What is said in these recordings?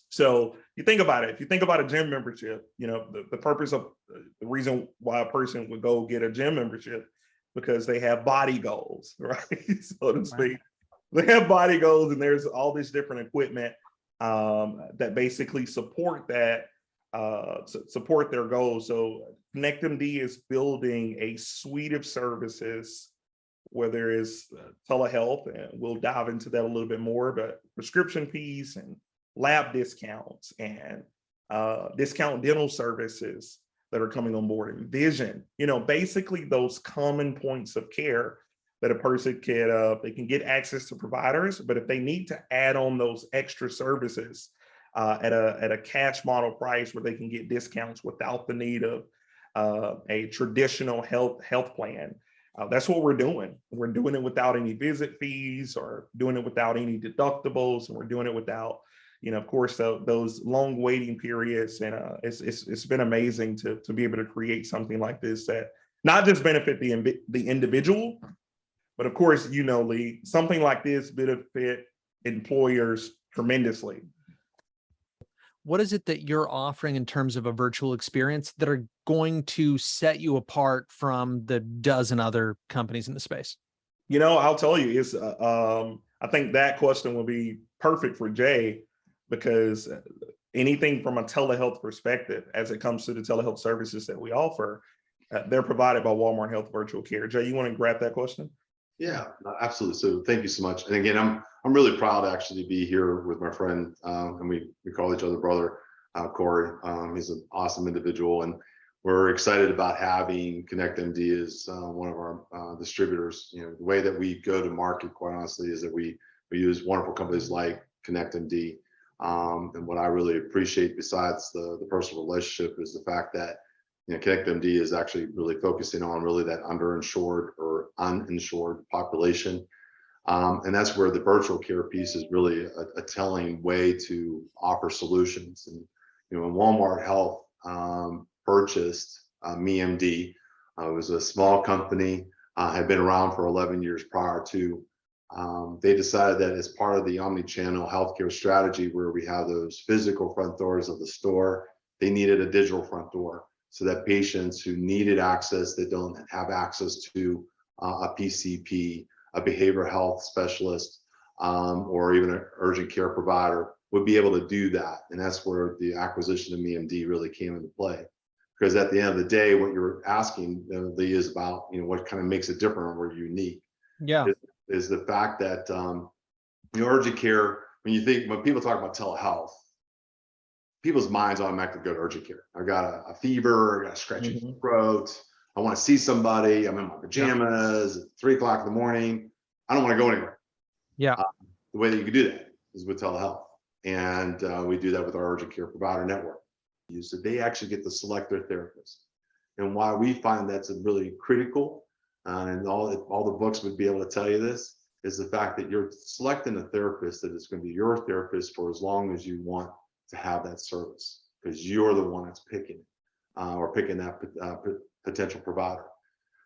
So you think about it. If you think about a gym membership, the purpose of the reason why a person would go get a gym membership, because they have body goals, right? So to speak. They have body goals, and there's all this different equipment that basically support that, support their goals. So KonnectMD is building a suite of services where there is telehealth, and we'll dive into that a little bit more, but prescription fees and lab discounts and discount dental services that are coming on board, and vision, basically those common points of care that a person they can get access to providers, but if they need to add on those extra services at a cash model price where they can get discounts without the need of a traditional health plan, that's what we're doing. We're doing it without any visit fees or doing it without any deductibles, and we're doing it without, of course, those long waiting periods. And it's been amazing to be able to create something like this that not just benefit the individual, but of course, Lee, something like this benefit employers tremendously. What is it that you're offering in terms of a virtual experience that are going to set you apart from the dozen other companies in the space? I'll tell you, I think that question will be perfect for Jay, because anything from a telehealth perspective, as it comes to the telehealth services that we offer, they're provided by Walmart Health Virtual Care. Jay, you want to grab that question? Yeah, absolutely. So thank you so much. And again, I'm really proud actually to be here with my friend, and we call each other brother, Corey. He's an awesome individual, and we're excited about having KonnectMD as one of our distributors. The way that we go to market, quite honestly, is that we use wonderful companies like KonnectMD. And what I really appreciate, besides the personal relationship, is the fact that KonnectMD is actually really focusing on really that underinsured or uninsured population. And that's where the virtual care piece is really a telling way to offer solutions. And, when Walmart Health purchased MeMD, it was a small company, had been around for 11 years prior to. They decided that as part of the omni-channel healthcare strategy, where we have those physical front doors of the store, they needed a digital front door, so that patients who needed access, that don't have access to a PCP, a behavioral health specialist, or even an urgent care provider, would be able to do that. And that's where the acquisition of MeMD really came into play. Because at the end of the day, what you're asking, Lee, is about, what kind of makes it different or unique. Yeah. Is the fact that urgent care, when people talk about telehealth, people's minds automatically go to urgent care. I got a fever, I got a scratchy throat, I want to see somebody, I'm in my pajamas at 3 o'clock in the morning, I don't want to go anywhere. Yeah. The way that you can do that is with telehealth. And we do that with our urgent care provider network. So they actually get to select their therapist. And why we find that's really critical, and all the books would be able to tell you this, is the fact that you're selecting a therapist that is going to be your therapist for as long as you want to have that service, because you're the one that's picking or picking that potential provider.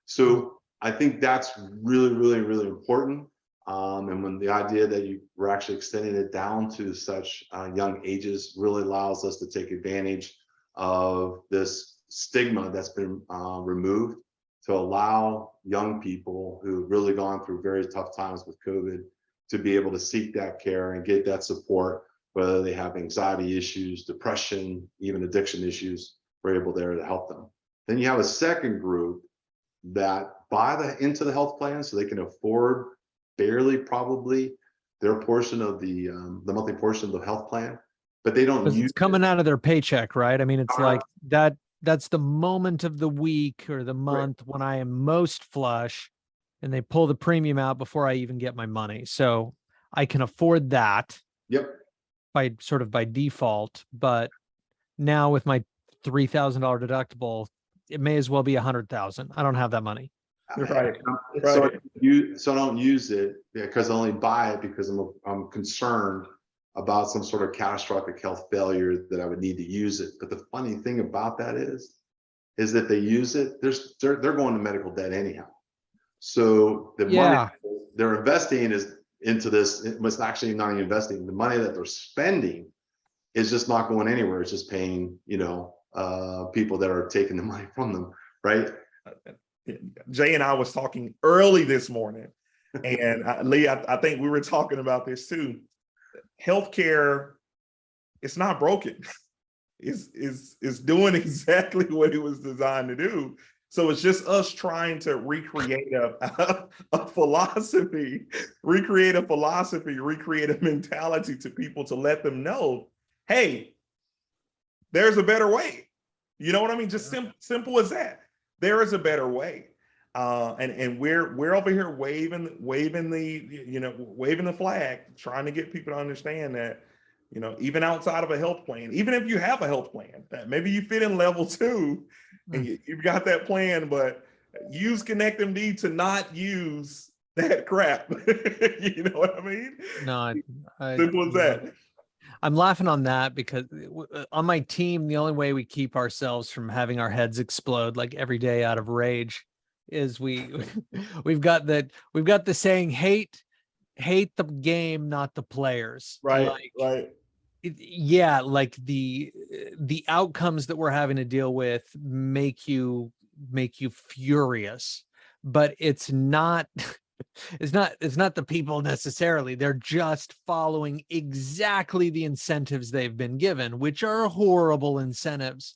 So I think that's really, really, really important. And when the idea that we're actually extending it down to such young ages really allows us to take advantage of this stigma that's been removed, to allow young people who've really gone through very tough times with COVID to be able to seek that care and get that support, whether they have anxiety issues, depression, even addiction issues. We're able there to help them. Then you have a second group that buy into the health plan, so they can afford barely probably their portion of the monthly portion of the health plan, but they don't use it's coming out of their paycheck, right? I mean, it's like that's the moment of the week or the month when I am most flush, and they pull the premium out before I even get my money. So I can afford that. Yep. By default, but now with my $3,000 deductible, it may as well be $100,000. I don't have that money. Right. So I don't use it because I only buy it because I'm concerned about some sort of catastrophic health failure that I would need to use it. But the funny thing about that is that they use it, they're going to medical debt anyhow. So the money they're investing is into this. It was actually not investing. The money that they're spending is just not going anywhere. It's just paying, people that are taking the money from them, right? Jay and I was talking early this morning, and Lee, I think we were talking about this too. Healthcare, it's not broken. It's doing exactly what it was designed to do. So it's just us trying to recreate a philosophy, recreate a mentality to people to let them know, hey, there's a better way. You know what I mean? Just simple as that. There is a better way. And we're over here waving the flag, trying to get people to understand that, even outside of a health plan, even if you have a health plan, that maybe you fit in level 2 and you've got that plan, but use KonnectMD to not use that crap. You know what I mean? No, Simple as that. I'm laughing on that because on my team, the only way we keep ourselves from having our heads explode like every day out of rage is we've got the saying, hate the game, not the players. Right. Like the outcomes that we're having to deal with make you furious, but it's not the people necessarily. They're just following exactly the incentives they've been given, which are horrible incentives.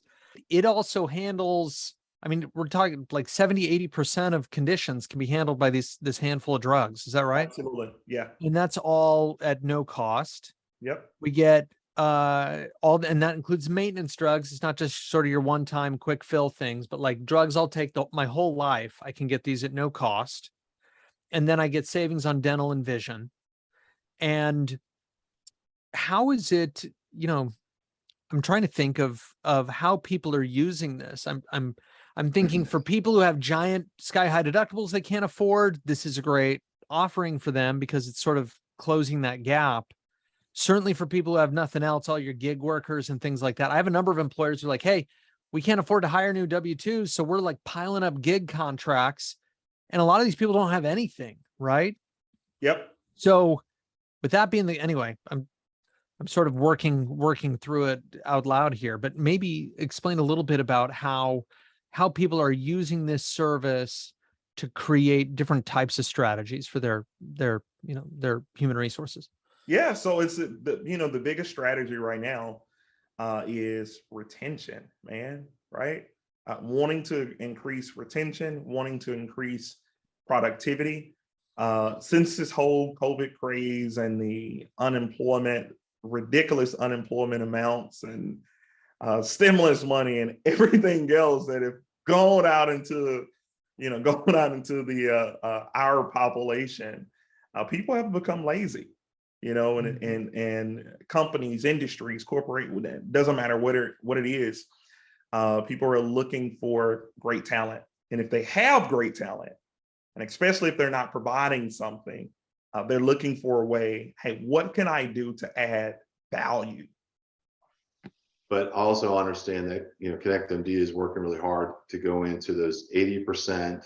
It also handles, I mean, we're talking like 70-80% of conditions can be handled by this handful of drugs. Is that right? Absolutely. Yeah. And that's all at no cost. Yep. We get and that includes maintenance drugs. It's not just sort of your one-time quick fill things, but like drugs I'll take my whole life. I can get these at no cost. And then I get savings on dental and vision. And how is it, I'm trying to think of how people are using this. I'm thinking for people who have giant sky-high deductibles they can't afford, this is a great offering for them because it's sort of closing that gap. Certainly for people who have nothing else, all your gig workers and things like that. I have a number of employers who are like, hey, we can't afford to hire new W-2s, so we're like piling up gig contracts. And a lot of these people don't have anything, right? Yep. So with that being anyway, I'm sort of working through it out loud here, but maybe explain a little bit about how people are using this service to create different types of strategies for their human resources. Yeah, so it's the biggest strategy right now is retention, man, right? Wanting to increase retention, wanting to increase productivity. Since this whole COVID craze and the ridiculous unemployment amounts and stimulus money and everything else that have gone out into our population, people have become lazy. And companies, industries, corporate, doesn't matter what it is. People are looking for great talent. And if they have great talent, and especially if they're not providing something, they're looking for a way, hey, what can I do to add value? But also understand that, KonnectMD is working really hard to go into those 80%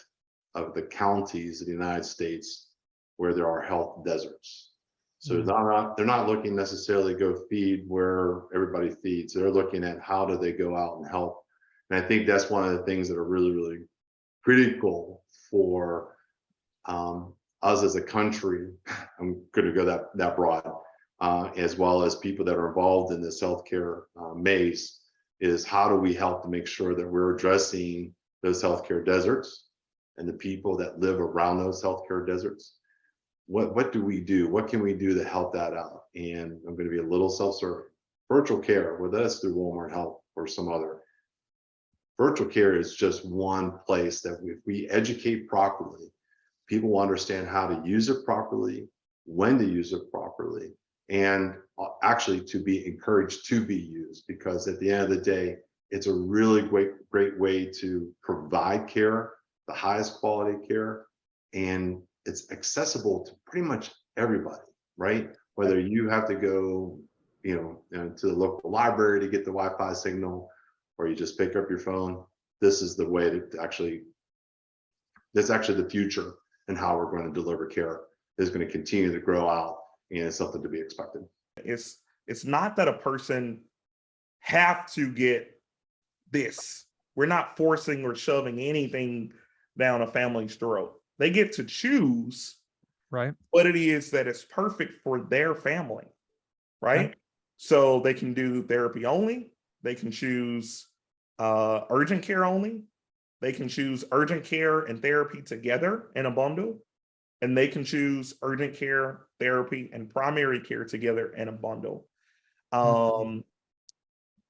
of the counties of the United States where there are health deserts. So they're not looking necessarily to go feed where everybody feeds. They're looking at how do they go out and help. And I think that's one of the things that are really, really critical for us as a country. I'm going to go that broad, as well as people that are involved in this healthcare maze, is how do we help to make sure that we're addressing those healthcare deserts and the people that live around those healthcare deserts. What do we do? What can we do to help that out? And I'm going to be a little self-serving. Virtual care, whether that's through Walmart Health or some other. Virtual care is just one place that if we educate properly, people will understand how to use it properly, when to use it properly, and actually to be encouraged to be used, because at the end of the day, it's a really great way to provide care, the highest quality care, and it's accessible to pretty much everybody, right? Whether you have to go, to the local library to get the Wi-Fi signal, or you just pick up your phone, this is the way to that's actually the future, and how we're going to deliver care is going to continue to grow out, and it's something to be expected. It's It's not that a person have to get this. We're not forcing or shoving anything down a family's throat. They get to choose Right. what it is that is perfect for their family, right? Okay. So they can do therapy only. They can choose urgent care only. They can choose urgent care and therapy together in a bundle. And they can choose urgent care, therapy, and primary care together in a bundle.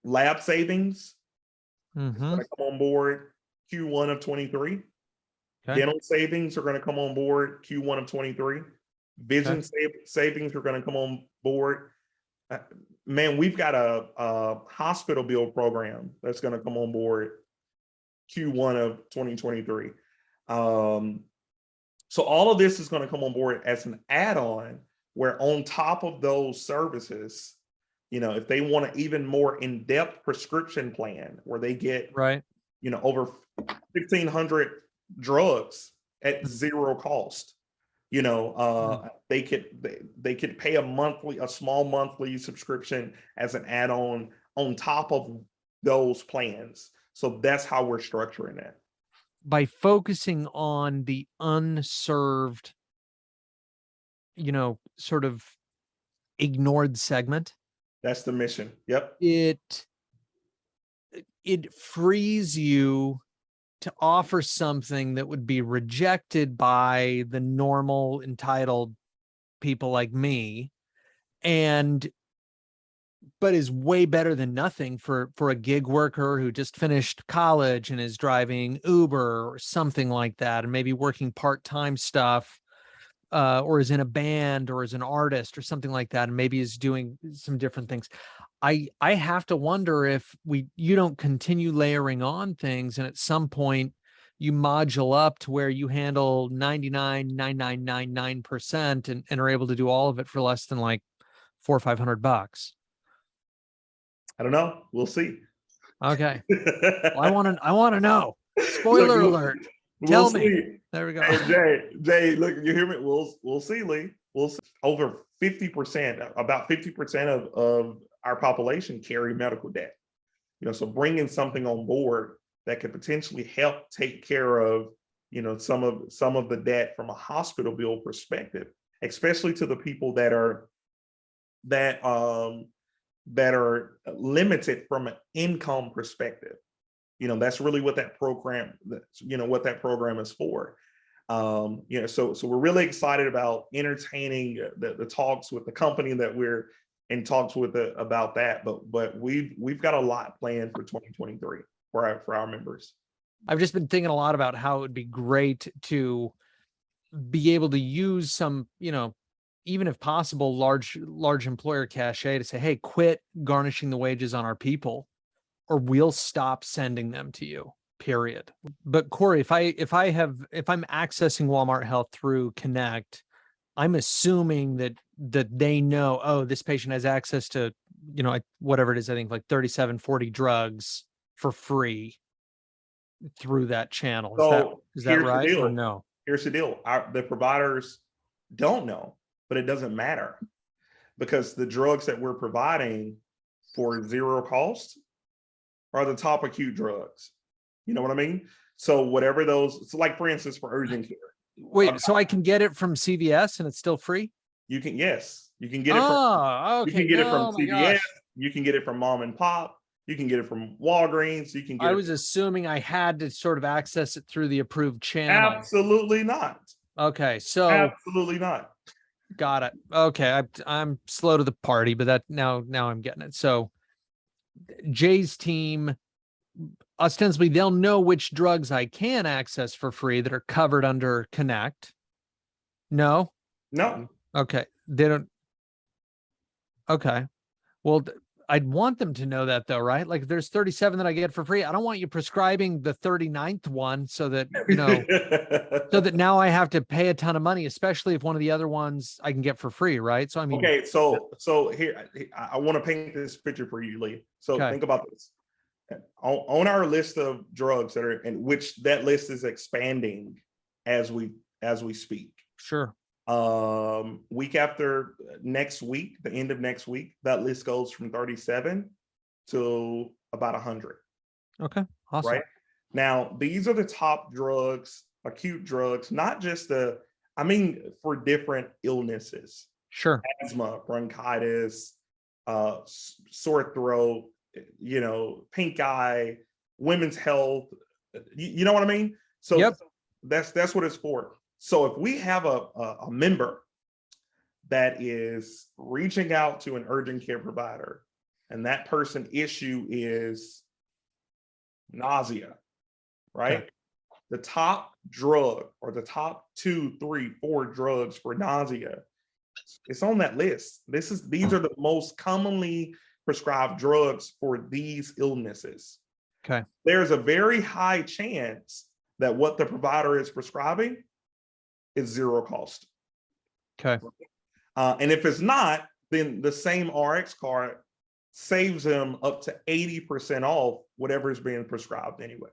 Lab savings is going to come on board Q1 of 23. Okay. Dental savings are going to come on board Q1 of 23. Vision savings are going to come on board. Man, we've got a hospital bill program that's going to come on board Q1 of 2023. So all of this is going to come on board as an add-on, where on top of those services, you know, if they want an even more in-depth prescription plan where they get, Right. you know, over 1,500 drugs at zero cost, you know, they could pay a small monthly subscription as an add-on on top of those plans. So that's how we're structuring it. By focusing on the unserved, you know, sort of ignored segment. That's the mission. Yep. It frees you to offer something that would be rejected by the normal entitled people like me, but is way better than nothing for a gig worker who just finished college and is driving Uber or something like that, and maybe working part-time stuff, or is in a band or is an artist or something like that, and maybe is doing some different things. I have to wonder if you don't continue layering on things, and at some point you module up to where you handle 99.9999% and are able to do all of it for less than like $400 or $500. I don't know. We'll see. Okay. Well, I want to know. Spoiler alert. Tell me. There we go. Hey, Jay, look, you hear me? We'll see, Lee. We'll see. Over 50%, about 50% of our population carry medical debt. You know, so bringing something on board that could potentially help take care of, you know, some of the debt from a hospital bill perspective, especially to the people that are limited from an income perspective. You know, that's really what that program, is for. You know, so we're really excited about entertaining the talks with the company that we're in talks with about that. But we've got a lot planned for 2023 for our members. I've just been thinking a lot about how it would be great to be able to use some, you know, even if possible, large employer cachet to say, hey, quit garnishing the wages on our people, or we'll stop sending them to you, period. But Corey, if I'm accessing Walmart Health through Connect, I'm assuming that they know, oh, this patient has access to, you know, whatever it is, I think like 37-40 drugs for free through that channel. Is that right or no? Here's the deal. The providers don't know, but it doesn't matter, because the drugs that we're providing for zero cost are the top acute drugs. You know what I mean? So whatever those, so like for instance, for urgent care. Wait, so I can get it from CVS and it's still free? You can get it from, you can get it from CVS, you can get it from mom and pop, you can get it from Walgreens, you can get I was assuming I had to sort of access it through the approved channel. Absolutely not. Okay, so absolutely not. Got it. Okay, I'm slow to the party, but that now I'm getting it. So Jay's team, ostensibly, they'll know which drugs I can access for free that are covered under Connect. No. Okay, they don't. Okay, well, I'd want them to know that though, right? Like if there's 37 that I get for free, I don't want you prescribing the 39th one so that, you know, so that now I have to pay a ton of money, especially if one of the other ones I can get for free, right? So I mean, okay, so here I want to paint this picture for you, Lee. So think about this. On our list of drugs that are, in which that list is expanding as we speak. Sure. Week after next week, the end of next week, that list goes from 37 to about 100. Okay. Awesome. Right now, these are the top drugs, acute drugs, not just for different illnesses, Sure. asthma, bronchitis, sore throat, pink eye, women's health. You know what I mean? So Yep. that's what it's for. So if we have a member that is reaching out to an urgent care provider, and that person issue is nausea, right? Okay. The top drug, or the top 2, 3, 4 drugs for nausea, it's on that list. These are the most commonly prescribed drugs for these illnesses. Okay. There's a very high chance that what the provider is prescribing is zero cost. Okay. And if it's not, then the same RX card saves them up to 80% off whatever is being prescribed anyway.